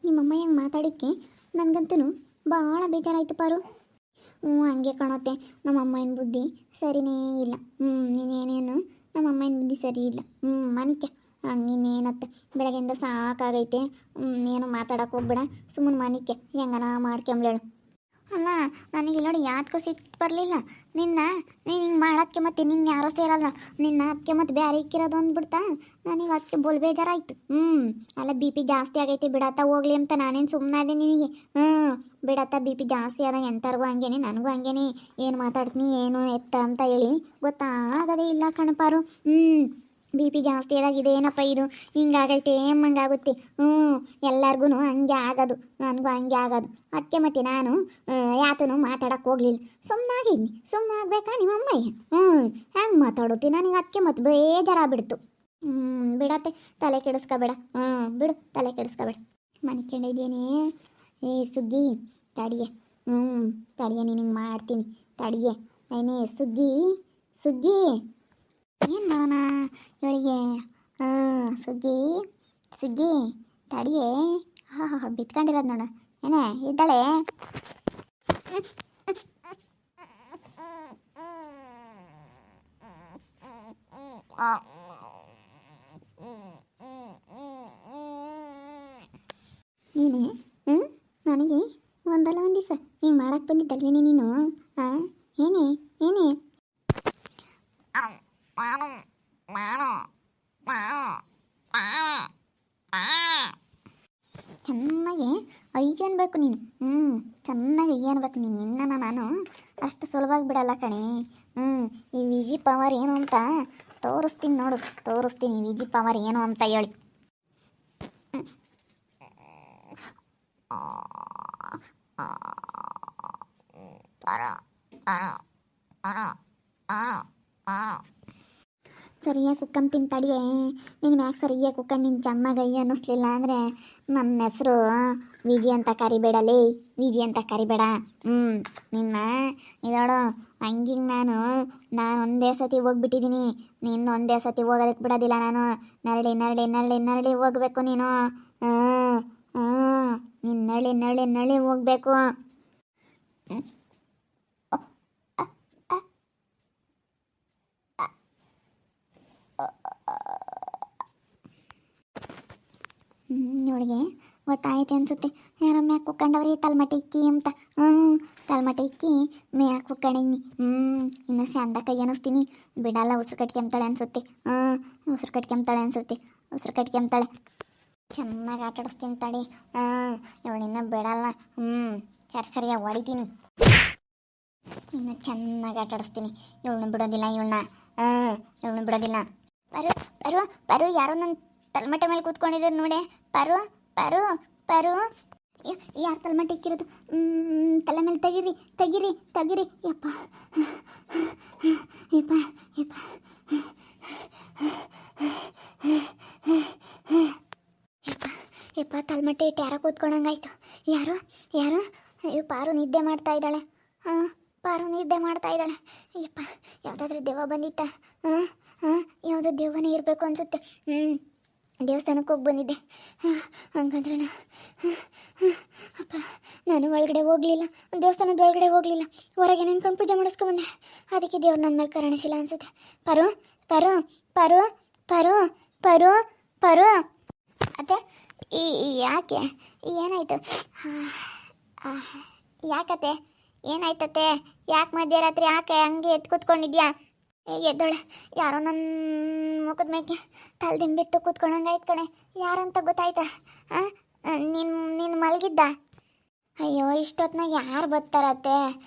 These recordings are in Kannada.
ನಿಮ್ಮಮ್ಮ ಹೆಂಗೆ ಮಾತಾಡಿಕ್ಕೆ ನನಗಂತೂ ಭಾಳ ಬೇಜಾರಾಯ್ತು ಪಾರು. ಹಂಗೆ ಕಾಣುತ್ತೆ. ನಮ್ಮಮ್ಮನ ಬುದ್ಧಿ ಸರಿನೇ ಇಲ್ಲ. ನೀನೇನೇನು ನಮ್ಮಮ್ಮನ ಬುದ್ಧಿ ಸರಿ ಇಲ್ಲ. ಮನಿಕೆ ಹಂಗಿನ್ನೇನತ್ತೆ. ಬೆಳಗ್ಗೆಯಿಂದ ಸಾಕಾಗೈತೆ. ಏನು ಮಾತಾಡೋಕೆ ಹೋಗ್ಬೇಡ, ಸುಮ್ಮನೆ ಮನಿಕೆ ಹೆಂಗನ ಮಾಡ್ಕೊಂಬ್ಲೇಳು. ಅಲ್ಲ, ನನಗೆ ನೋಡಿ ಯಾತ್ಕೂ ಸಿಟ್ಟು ಬರಲಿಲ್ಲ. ನೀನು ಹಿಂಗೆ ಮಾಡೋದಕ್ಕೆ ಮತ್ತೆ ನಿನ್ನ ಯಾರೋ ಸೇರಲ್ಲ. ನಿನ್ನ ಅದಕ್ಕೆ ಮತ್ತೆ ಬೇರೆ ಇಕ್ಕಿರೋದು ಅಂದ್ಬಿಡ್ತಾ. ನನಗೆ ಅದಕ್ಕೆ ಬೋಲ್ ಬೇಜಾರಾಯ್ತು. ಅಲ್ಲ BP ಜಾಸ್ತಿ ಆಗೈತೆ ಬಿಡತ್ತ ಹೋಗ್ಲಿ ಅಂತ ನಾನೇನು ಸುಮ್ಮನಾದೆ ನಿನಗೆ. ಬಿಡತ್ತ BP ಜಾಸ್ತಿ ಆದಾಗ ಎಂಥವ್ರಿಗೂ ಹಂಗೇನೆ, ನನಗೂ ಹಂಗೇನೆ. ಏನು ಮಾತಾಡ್ತೀನಿ ಏನು ಎತ್ತ ಅಂತ ಹೇಳಿ ಗೊತ್ತಾಗದೇ ಇಲ್ಲ ಕಣಪಾರು. BP ಜಾಸ್ತಿ ಆದಾಗ ಇದೇನಪ್ಪ ಇದು ಹಿಂಗಾಗೈತೆ ಹಂಗಾಗುತ್ತೆ. ಎಲ್ಲರಿಗೂ ಹಂಗೆ ಆಗೋದು, ನನಗೂ ಹಂಗೆ ಆಗೋದು. ಅದಕ್ಕೆ ಮತ್ತೆ ನಾನು ಯಾತನೂ ಮಾತಾಡೋಕೆ ಹೋಗ್ಲಿಲ್ಲ, ಸುಮ್ಮನಾಗಿದ್ನಿ. ಸುಮ್ಮನಾಗಬೇಕಾ ನಿಮ್ಮಮ್ಮಯ್ಯ? ಹೆಂಗೆ ಮಾತಾಡುತ್ತಿ? ನನಗೆ ಅದಕ್ಕೆ ಮತ್ತೆ ಬೇಜಾರಾಗ್ಬಿಡ್ತು. ಬಿಡತ್ತೆ, ತಲೆ ಕೆಡಿಸ್ಕೋಬೇಡ. ಬಿಡು, ತಲೆ ಕೆಡಿಸ್ಕೋಬೇಡ. ಮನೆ ಕೆಂಡಿದ್ದೇನೆ. ಸುಗ್ಗಿ ತಡಿಯೆ. ತಡಿಯೆ, ನಿನಗೆ ಮಾಡ್ತೀನಿ ತಡಿಯೆ. ಏನೇ ಸುಗ್ಗಿ ಸುಗ್ಗಿ ಏನು ಮಾಡೋಣ ಇವಳಿಗೆ? ಸುಗ್ಗಿ ಸುಗ್ಗಿ ತಡಿಯೇ. ಬಿತ್ಕೊಂಡಿರೋದು ನೋಡು. ಏನೇ ಇದ್ದಾಳೆ? ನೀನೇ ನನಗೆ ಒಂದಲ್ಲ ಒಂದು ದಿವಸ ಹಿಂಗೆ ಮಾಡಕ್ಕೆ ಬಂದಿದ್ದಲ್ವೇನೆ ನೀನು? ಏನೇ ಏನೇ ಚೆನ್ನಾಗಿ ಅಯ್ಯೋ ಅನ್ಬೇಕು ನೀನು. ಚೆನ್ನಾಗಿ ಅಯ್ಯೋ ಅನ್ಬೇಕು ನೀನು. ನಿನ್ನ ನಾನು ಅಷ್ಟು ಸುಲಭವಾಗಿ ಬಿಡಲ್ಲ ಕಣೆ. ಈ ವಿಜಿ ಪವರ್ ಏನು ಅಂತ ತೋರಿಸ್ತೀನಿ ನೋಡು, ತೋರಿಸ್ತೀನಿ ವಿಜಿ ಪವರ್ ಏನು ಅಂತ ಹೇಳಿ. ಸರಿಯಾಗಿ ಕುಕ್ಕಂತೀನಿ ತಡಿಯೇ. ನೀನು ಮ್ಯಾಕೆ ಸರಿಯಾಗಿ ಕುಕ್ಕಂಡು ನಿನ್ನ ಚೆನ್ನಾಗಿ ಅಯ್ಯೋ ಅನ್ನಿಸ್ಲಿಲ್ಲ ಅಂದರೆ ನನ್ನ ಹೆಸರು ವಿಜಿ ಅಂತ ಕರಿಬೇಡಲೇ, ವಿಜಿ ಅಂತ ಕರಿಬೇಡ. ನಿನ್ನ ಇದೋಡು ಹಂಗಿಂಗೆ ನಾನು ಒಂದೇ ಸತಿ ಹೋಗ್ಬಿಟ್ಟಿದ್ದೀನಿ. ನಿನ್ನ ಒಂದೇ ಸತಿ ಹೋಗೋದಕ್ಕೆ ಬಿಡೋದಿಲ್ಲ ನಾನು. ನರಳಿ ನರಳಿ ನರಳಿ ನರಳಿ ಹೋಗ್ಬೇಕು ನೀನು. ನೀನು ನರಳಿ ನರಳಿ ನರಳಿ ಹೋಗ್ಬೇಕು. ಇವಳಿಗೆ ಗೊತ್ತಾಯ್ತು ಅನ್ಸುತ್ತೆ. ಯಾರೋ ಮ್ಯಾಕೆ ಕುಕ್ಕಂಡವ್ರಿ ತಲೆಮಟ್ಟೆ ಇಕ್ಕಿ ಅಂತ. ತಲೆಮಟ್ಟೆ ಇಕ್ಕಿ ಮ್ಯಾಕೆ ಕುಕ್ಕಣಿನಿ. ಇನ್ನು ಸಂದ ಕೈ ಅನ್ನಿಸ್ತೀನಿ. ಬಿಡಲ್ಲ, ಉಸಿರು ಕಟ್ಕೊಂತಾಳೆ ಅನ್ಸುತ್ತೆ. ಉಸಿರು ಕಟ್ಕೊಂತಾಳೆ ಅನ್ಸುತ್ತೆ. ಉಸಿರು ಕಟ್ಕೊಂತಾಳೆ. ಚೆನ್ನಾಗಿ ಆಟಾಡಿಸ್ತೀನಿ ತಡಿ. ಇವಳಿನ್ನ ಬಿಡಲ್ಲ. ಸರಿಯಾಗಿ ಹೊಡಿತೀನಿ. ಇನ್ನು ಚೆನ್ನಾಗಿ ಆಟಾಡಿಸ್ತೀನಿ. ಇವಳನ್ನ ಬಿಡೋದಿಲ್ಲ. ಇವಳನ್ನ ಬಿಡೋದಿಲ್ಲ. ಪರು ಪರು ಪರು ಯಾರೋ ನನ್ನ ತಲೆಮಟ್ಟೆ ಮೇಲೆ ಕೂತ್ಕೊಂಡಿದ್ದಾರೆ ನೋಡಿ. ಪರು ಪರು ಪರು ಯಾರು ತಲೆಮಟ್ಟೆ ಇಕ್ಕಿರೋದು? ತಲೆ ಮೇಲೆ ತೆಗಿರಿ ತೆಗಿರಿ ತೆಗಿರಿ. ಯಪ್ಪ ಯಪ್ಪ ಯಪ್ಪ ಯಪ್ಪ ಯಪ್ಪ ತಲೆಮಟ್ಟೆ ಇಟ್ಟು ಯಾರೋ ಕೂತ್ಕೊಂಡಂಗಾಯ್ತು. ಯಾರು ಯಾರು? ಅಯ್ಯೋ, ಪಾರು ನಿದ್ದೆ ಮಾಡ್ತಾ ಇದ್ದಾಳೆ. ಪಾರು ನಿದ್ದೆ ಮಾಡ್ತಾ ಇದ್ದಾಳೆ. ಯಪ್ಪ, ಯಾವುದಾದ್ರೂ ದೆವ್ವ ಬಂದಿತ್ತ? ಯಾವುದೋ ದೆವ್ವನೇ ಇರಬೇಕು ಅನಿಸುತ್ತೆ. ದೇವಸ್ಥಾನಕ್ಕೆ ಹೋಗಿ ಬಂದಿದ್ದೆ. ಹಂಗಂದ್ರೆ ಅಪ್ಪ, ನಾನು ಒಳಗಡೆ ಹೋಗಲಿಲ್ಲ. ದೇವಸ್ಥಾನದ ಒಳಗಡೆ ಹೋಗಲಿಲ್ಲ. ಹೊರಗೆ ನೆನ್ಕೊಂಡು ಪೂಜೆ ಮಾಡಿಸ್ಕೊಂಬಂದೆ. ಅದಕ್ಕೆ ದೇವ್ರು ನನ್ನ ಮೇಲೆ ಕರುಣಿಸಿಲ್ಲ ಅನ್ಸುತ್ತೆ. ಪರು ಪರು ಪರು ಪರು ಪರು ಪರು ಅತ್ತೆ, ಯಾಕೆ ಏನಾಯಿತು? ಯಾಕತ್ತೆ ಏನಾಯ್ತತ್ತೆ? ಯಾಕೆ ಮಧ್ಯರಾತ್ರಿ ಯಾಕೆ ಹಂಗೆ ಎದ್ದು ಕೂತ್ಕೊಂಡಿದ್ಯಾ? ಎದ್ದೋಳೆ. ಯಾರೋ ನನ್ನ ಮುಖದ ಮೇಲೆ ತಲೆದಿಂಬಿಟ್ಟು ಕೂತ್ಕೊಂಡಂಗಾಯ್ತು ಕಣೆ. ಯಾರಂತ ಗೊತ್ತಾಯ್ತಾ? ನೀನು ಮಲಗಿದ್ದ? ಅಯ್ಯೋ, ಇಷ್ಟೊತ್ತಿನಾಗ ಯಾರು ಬರ್ತಾರತ್ತೆ?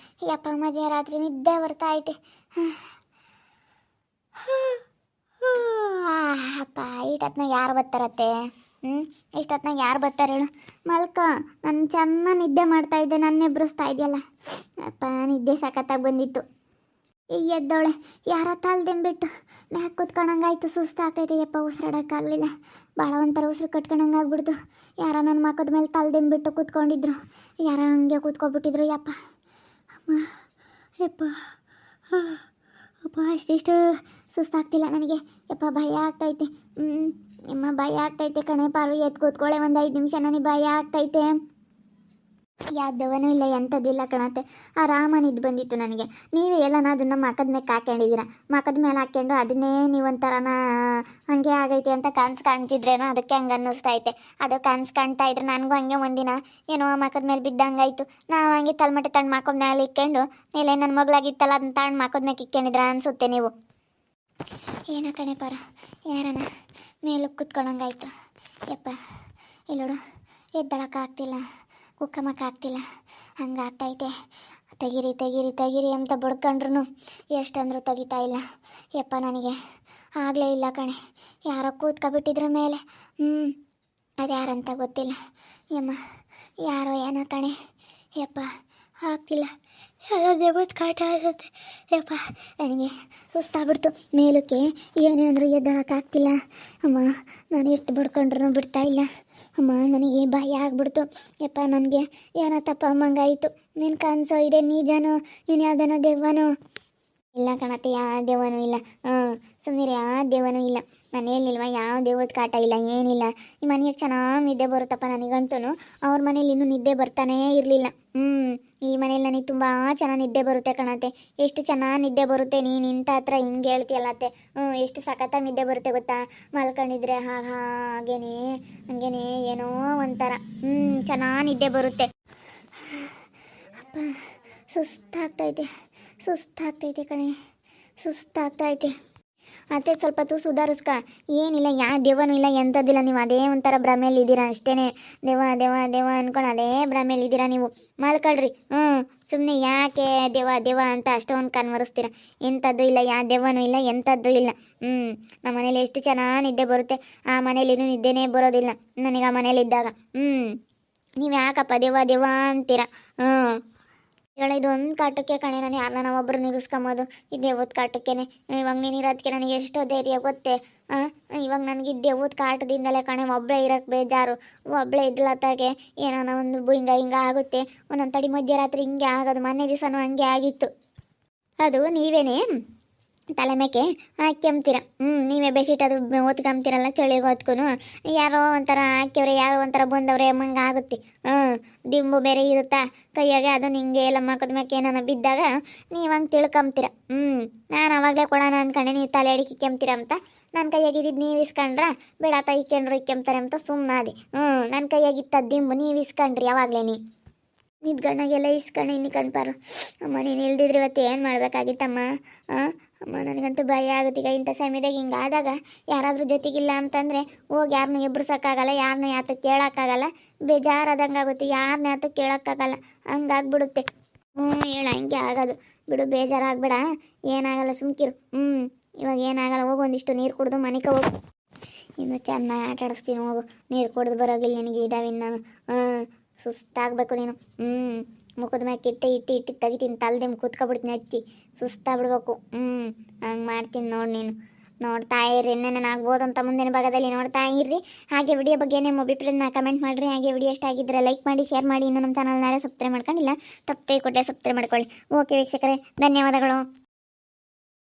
ಯಪ್ಪ, ಮಧ್ಯರಾತ್ರಿ ನಿದ್ದೆ ಬರ್ತಾ ಐತೆ. ಅಪ್ಪ, ಇಷ್ಟೊತ್ತಿನಾಗ ಯಾರು ಬರ್ತಾರತ್ತೆ? ಇಷ್ಟೊತ್ತಿನಾಗ ಯಾರು ಬರ್ತಾರೆ ಹೇಳು? ಮಲ್ಕ, ನಾನು ಚೆನ್ನಾಗಿ ನಿದ್ದೆ ಮಾಡ್ತಾ ಇದ್ದೆ. ನನ್ನ ಎಬ್ಬಿಸ್ತಾ ಇದೆಯಲ್ಲ. ಅಪ್ಪ, ನಿದ್ದೆ ಸಖತ್ತಾಗಿ ಬಂದಿತ್ತು. ಎದ್ದವಳೆ. ಯಾರ ತಲೆದಿಂಬಿಟ್ಟು ಮ್ಯಾಕೆ ಕೂತ್ಕೊಂಡಂಗಾಯ್ತು. ಸುಸ್ತಾಗ್ತೈತೆ ಯಪ್ಪ, ಉಸಿರಾಡೋಕ್ಕಾಗಲಿಲ್ಲ. ಭಾಳ ಒಂಥರ ಉಸಿರು ಕಟ್ಕೊಂಡಂಗಾಗ್ಬಿಡ್ತು. ಯಾರ ನನ್ನ ಮಕ್ಕದ ಮೇಲೆ ತಲೆದಿಂಬಿಟ್ಟು ಕೂತ್ಕೊಂಡಿದ್ರು. ಯಾರ ಹಂಗೆ ಕೂತ್ಕೊಬಿಟ್ಟಿದ್ರು. ಯಪ್ಪ ಅಮ್ಮ, ಯಪ್ಪ ಅಪ್ಪ, ಅಷ್ಟಿಷ್ಟು ಸುಸ್ತಾಗ್ತಿಲ್ಲ ನನಗೆ. ಯಪ್ಪ, ಭಯ ಆಗ್ತೈತೆ. ನಿಮ್ಮ ಭಯ ಆಗ್ತೈತೆ ಕಣೆ ಪಾರು, ಎದ್ದು ಕೂತ್ಕೊಳ್ಳೆ ಒಂದು 5 ನಿಮಿಷ, ನನಗೆ ಭಯ ಆಗ್ತೈತೆ. ಯಾವ್ದವನೂ ಇಲ್ಲ, ಎಂಥದ್ದಿಲ್ಲ ಕಣತ್ತೆ, ಆರಾಮ ನಿದ್ದು ಬಂದಿತ್ತು ನನಗೆ. ನೀವೇ ಎಲ್ಲನ ಅದನ್ನು ಮಕದ ಮೇಲೆ ಹಾಕ್ಕೊಂಡಿದ್ದೀರ, ಮಕದ ಮೇಲೆ ಹಾಕ್ಕೊಂಡು ಅದನ್ನೇ ನೀವೊಂಥರನ ಹಾಗೆ ಆಗೈತೆ ಅಂತ ಕನ್ಸು ಕಾಣ್ತಿದ್ರೇನೋ, ಅದಕ್ಕೆ ಹಂಗೆ ಅನ್ನಿಸ್ತೈತೆ. ಅದು ಕನ್ಸು ಕಾಣ್ತಾ ಇದ್ರೆ ನನಗೂ ಹಂಗೆ ಒಂದಿನ ಏನೋ ಮಕದ ಮೇಲೆ ಬಿದ್ದಂಗಾಯ್ತು. ನಾವು ಹಂಗೆ ತಲೆಮಟ್ಟೆ ತಣ್ಣು ಮಕದ ಮೇಲೆ ಇಕ್ಕೊಂಡು ನೆಲೆ ನನ್ನ ಮಗಳಾಗಿತ್ತಲ್ಲ ಅದನ್ನ ತಣ್ಣು ಮಕದ ಮೇಲೆ ಇಕ್ಕೊಂಡಿದ್ರ ಅನಿಸುತ್ತೆ ನೀವು. ಏನೋ ಕಣೆ ಪರ, ಯಾರನ ಮೇಲಕ್ಕೆ ಕುತ್ಕೊಳಂಗಾಯ್ತು. ಯಪ್ಪ ಇಲ್ಲೋಡು, ಎದ್ದಳಕ್ಕಾಗ್ತಿಲ್ಲ, ಕುಕ್ಕಮಕ್ಕಾಗ್ತಿಲ್ಲ, ಹಂಗಾಗ್ತೈತೆ. ತೆಗೀರಿ ತೆಗೀರಿ ತೆಗೀರಿ ಅಂತ ಬಡ್ಕೊಂಡ್ರು ಎಷ್ಟಂದ್ರೂ ತೆಗಿತಾ ಇಲ್ಲ. ಯಪ್ಪ ನನಗೆ ಆಗಲೇ ಇಲ್ಲ ಕಣೆ, ಯಾರೋ ಕೂತ್ಕೊಬಿಟ್ಟಿದ್ರ ಮೇಲೆ. ಅದು ಯಾರಂತ ಗೊತ್ತಿಲ್ಲ ಯಮ್ಮ, ಯಾರೋ ಏನೋ ಕಣೆ. ಯಪ್ಪ ಆಗ್ತಿಲ್ಲ, ದೇವದ ಕಾಟ ಆಗುತ್ತೆ. ಯಪ್ಪ ನನಗೆ ಸುಸ್ತಾಗ್ಬಿಡ್ತು, ಮೇಲಕ್ಕೆ ಏನೇ ಅಂದರೂ ಎದ್ದಳಕ್ಕಾಗ್ತಿಲ್ಲ. ಅಮ್ಮ ನಾನು ಎಷ್ಟು ಬಡ್ಕೊಂಡ್ರೂ ಬಿಡ್ತಾ ಇಲ್ಲ. ಅಮ್ಮ ನನಗೆ ಭಯ ಆಗ್ಬಿಡ್ತು. ಯಪ್ಪ ನನಗೆ ಏನೋ ತಪ್ಪ ಅಮ್ಮಂಗಾಯಿತು. ನಿನ್ನ ಕನಸೋ ಇದೆ ನಿಜನೋ, ನೀನು ಯಾವ್ದನೋ ದೆವ್ವನೋ? ಇಲ್ಲ ಕಣತ್ತೆ, ಯಾವ ದೆವ್ವನೂ ಇಲ್ಲ. ಸುಮ್ಮನೆ ಯಾವ ದೆವ್ವನೂ ಇಲ್ಲ. ನಾನು ಹೇಳಿಲ್ವ, ಯಾವ ದೇವದ ಕಾಟ ಇಲ್ಲ, ಏನಿಲ್ಲ. ಈ ಮನೆಗೆ ಚೆನ್ನಾಗಿ ನಿದ್ದೆ ಬರುತ್ತಪ್ಪ ನನಗಂತೂ. ಅವ್ರ ಮನೇಲಿ ಇನ್ನೂ ನಿದ್ದೆ ಬರ್ತಾನೇ ಇರಲಿಲ್ಲ. ಈ ಮನೇಲಿ ನನಗೆ ತುಂಬ ಚೆನ್ನಾಗಿ ನಿದ್ದೆ ಬರುತ್ತೆ ಕಣತ್ತೆ. ಎಷ್ಟು ಚೆನ್ನಾಗಿ ನಿದ್ದೆ ಬರುತ್ತೆ, ನೀನು ಇಂಥ ಹತ್ರ ಹಿಂಗೆ ಹೇಳ್ತೀಯಲ್ಲತ್ತೆ. ಎಷ್ಟು ಸಖತ್ತಾಗಿ ನಿದ್ದೆ ಬರುತ್ತೆ ಗೊತ್ತಾ, ಮಲ್ಕೊಂಡಿದ್ರೆ ಹಾಗೇನೆ ಹಂಗೇನೆ ಏನೋ ಒಂಥರ ಚೆನ್ನಾಗಿ ನಿದ್ದೆ ಬರುತ್ತೆ. ಅಪ್ಪ ಸುಸ್ತಾಗ್ತೈತೆ ಕಣೆ, ಸುಸ್ತಾಗ್ತೈತೆ. ಅತ್ತೆ ಸ್ವಲ್ಪ ಹೊತ್ತು ಸುಧಾರಿಸ್ಕ. ಏನಿಲ್ಲ, ಯಾವ ದೆವ್ವನೂ ಇಲ್ಲ, ಎಂಥದ್ದಿಲ್ಲ. ನೀವು ಅದೇ ಒಂಥರ ಭ್ರಮೆಯಲ್ಲಿ ಇದ್ದೀರಾ ಅಷ್ಟೇ. ದೆವ್ವ ದೆವ್ವ ದೆವ್ವ ಅಂದ್ಕೊಂಡು ಅದೇ ಭ್ರಮೆಯಲ್ಲಿ ಇದ್ದೀರಾ ನೀವು. ಮಲ್ಕೊಳ್ರಿ. ಸುಮ್ಮನೆ ಯಾಕೆ ದೆವ್ವ ಅಂತ ಅಷ್ಟೊಂದು ಕನ್ವರಿಸ್ತೀರ. ಎಂಥದ್ದು ಇಲ್ಲ, ಯಾವ ದೆವ್ವನೂ ಇಲ್ಲ, ಎಂಥದ್ದು ಇಲ್ಲ. ನಮ್ಮ ಮನೇಲಿ ಎಷ್ಟು ಚೆನ್ನಾಗಿ ನಿದ್ದೆ ಬರುತ್ತೆ. ಆ ಮನೇಲಿ ಇನ್ನೂ ನಿದ್ದೆನೇ ಬರೋದಿಲ್ಲ ನನಗೆ, ಆ ಮನೇಲಿ ಇದ್ದಾಗ. ನೀವು ಯಾಕಪ್ಪ ದೆವ್ವ ಅಂತೀರ? ಇದೊಂದು ಕಾಟಕ್ಕೆ ಕಣೆ, ನಾನು ಯಾರನ್ನ ಒಬ್ಬರು ನಿಲ್ಲಿಸ್ಕೊಂಬೋದು, ಈ ದೇವದ ಕಾಟಕ್ಕೇನೆ. ಇವಾಗ ನೀನು ಇರೋದಕ್ಕೆ ನನಗೆ ಎಷ್ಟೋ ಧೈರ್ಯ ಗೊತ್ತೇ. ಇವಾಗ ನನಗೆ ದೇವದ ಕಾಟದಿಂದಲೇ ಕಣೆ ಒಬ್ಬಳೇ ಇರೋಕ್ಕೆ ಬೇಜಾರು. ಒಬ್ಬಳೇ ಇದ್ಲತ್ತಾಗೆ ಏನೋ ಒಂದು ಹಿಂಗೆ ಆಗುತ್ತೆ. ಒಂದೊಂದು ತಡಿ ಮಧ್ಯರಾತ್ರಿ ಹಿಂಗೆ ಆಗೋದು. ಮೊನ್ನೆ ದಿವಸನೂ ಹಂಗೆ ಆಗಿತ್ತು. ಅದು ನೀವೇನೇ ತಲೆ ಮೇಕೆ ಹಾಕ್ಯಂಬ್ತೀರ. ನೀವೇ ಬೆಡ್ಶೀಟ್ ಅದು ಓದ್ಕೊಂಬ್ತೀರಲ್ಲ ಚಳಿಗೆ ಹೊತ್ಕೂ. ಯಾರೋ ಒಂಥರ ಹಾಕ್ಯವ್ರೆ, ಯಾರೋ ಒಂಥರ ಬಂದವ್ರೆ ಅಮ್ಮಂಗೆ ಆಗುತ್ತೆ. ದಿಂಬು ಬೇರೆ ಇರುತ್ತಾ ಕೈಯಾಗೆ, ಅದು ನಿಂಗೆ ಎಲ್ಲ ಮಕ್ಕದ ಮ್ಯಾಕೆ ಏನಾನ ಬಿದ್ದಾಗ ನೀವು ಹಂಗೆ ತಿಳ್ಕೊಂಬ್ತೀರ. ನಾನು ಅವಾಗಲೇ ಕೊಡೋಣ ಅಂದ್ಕೊಂಡೆ, ನೀವು ತಲೆ ಅಡಿಕೆ ಇಕ್ಕೊಂಬ್ತೀರ ಅಂತ. ನನ್ನ ಕೈಯಾಗಿದ್ದು ನೀವು ಇಸ್ಕೊಂಡ್ರ ಬೇಡ ಇಕ್ಕೊಂತಾರೆ ಅಂತ ಸುಮ್ಮನಾದೆ. ನನ್ನ ಕೈಯಾಗಿತ್ತದ್ದು ದಿಂಬು ನೀವು ಇಸ್ಕೊಂಡ್ರಿ ಯಾವಾಗಲೇ. ನಿದ್ಗಣ್ಣಗೆಲ್ಲ ಇಸ್ಕೊಂಡು ಇನ್ನು ಕಣ್ಪಾರು. ಅಮ್ಮ ನೀನು ಇಲ್ದಿದ್ರೆ ಇವತ್ತು ಏನು ಮಾಡಬೇಕಾಗಿತ್ತಮ್ಮ? ಅಮ್ಮ ನನಗಂತೂ ಭಯ ಆಗುತ್ತೆ. ಈಗ ಇಂಥ ಸಮಯದಾಗ ಹಿಂಗೆ ಆದಾಗ ಯಾರಾದರೂ ಜೊತೆಗಿಲ್ಲ ಅಂತಂದರೆ ಹೋಗಿ ಯಾರನ್ನೂ ಎಬ್ರಿಸೋಕ್ಕಾಗಲ್ಲ, ಯಾರನ್ನೂ ಯಾತಕ್ಕೆ ಕೇಳೋಕ್ಕಾಗಲ್ಲ. ಬೇಜಾರಾದಂಗೆ ಆಗುತ್ತೆ, ಯಾರನ್ನ ಯಾತಕ್ಕೆ ಕೇಳೋಕ್ಕಾಗಲ್ಲ, ಹಂಗಾಗ್ಬಿಡುತ್ತೆ. ಹೇಳ ಹಂಗೆ ಆಗೋದು. ಬಿಡು, ಬೇಜಾರಾಗಬೇಡ, ಏನಾಗಲ್ಲ, ಸುಮ್ಕಿರು. ಇವಾಗ ಏನಾಗಲ್ಲ, ಹೋಗು, ಒಂದಿಷ್ಟು ನೀರು ಕುಡಿದು ಮನೆಗೆ ಹೋಗು. ಇನ್ನು ಚೆನ್ನಾಗಿ ಆಟ ಆಡಿಸ್ತೀನಿ, ಹೋಗು. ನೀರು ಕುಡಿದು ಬರೋಗಿಲ್ಲ ನಿನಗೆ ಇದಾವಿನ್ನು ನಾನು. ಸುಸ್ತಾಗಬೇಕು ನೀನು. ಮುಖದ ಮ್ಯಾಕೆ ಇಟ್ಟು ತೆಗಿತೀನಿ, ತಲೆದೆಮ್ ಕೂತ್ಕೊಬಿಡ್ತೀನಿ ಹಚ್ಚಿ. ಸುಸ್ತಾಗ್ಬಿಡ್ಬೇಕು. ಹಂಗೆ ಮಾಡ್ತೀನಿ ನೋಡಿ. ನೀನು ನೋಡ್ತಾ ಇರ್ರಿ, ಇನ್ನೇನು ಆಗ್ಬೋದು ಅಂತ ಮುಂದಿನ ಭಾಗದಲ್ಲಿ ನೋಡ್ತಾ ಇರ್ರಿ. ಹಾಗೆ ವಿಡಿಯೋ ಬಗ್ಗೆ ನಿಮ್ಮ ಅಭಿಪ್ರಾಯನ ಕಮೆಂಟ್ ಮಾಡಿರಿ. ಹಾಗೆ ವಿಡಿಯೋ ಇಷ್ಟ ಆಗಿದ್ದರೆ ಲೈಕ್ ಮಾಡಿ, ಶೇರ್ ಮಾಡಿ. ಇನ್ನು ನಮ್ಮ ಚಾನಲ್ನಾರೆ ಸಬ್ಸ್ಕ್ರೈಬ್ ಮಾಡ್ಕೊಂಡಿಲ್ಲ, ತಪ್ಪೇ ಕೊಟ್ಟೆ ಸಬ್ಸ್ಕ್ರೈಬ್ ಮಾಡ್ಕೊಳ್ಳಿ. ಓಕೆ ವೀಕ್ಷಕರೇ, ಧನ್ಯವಾದಗಳು.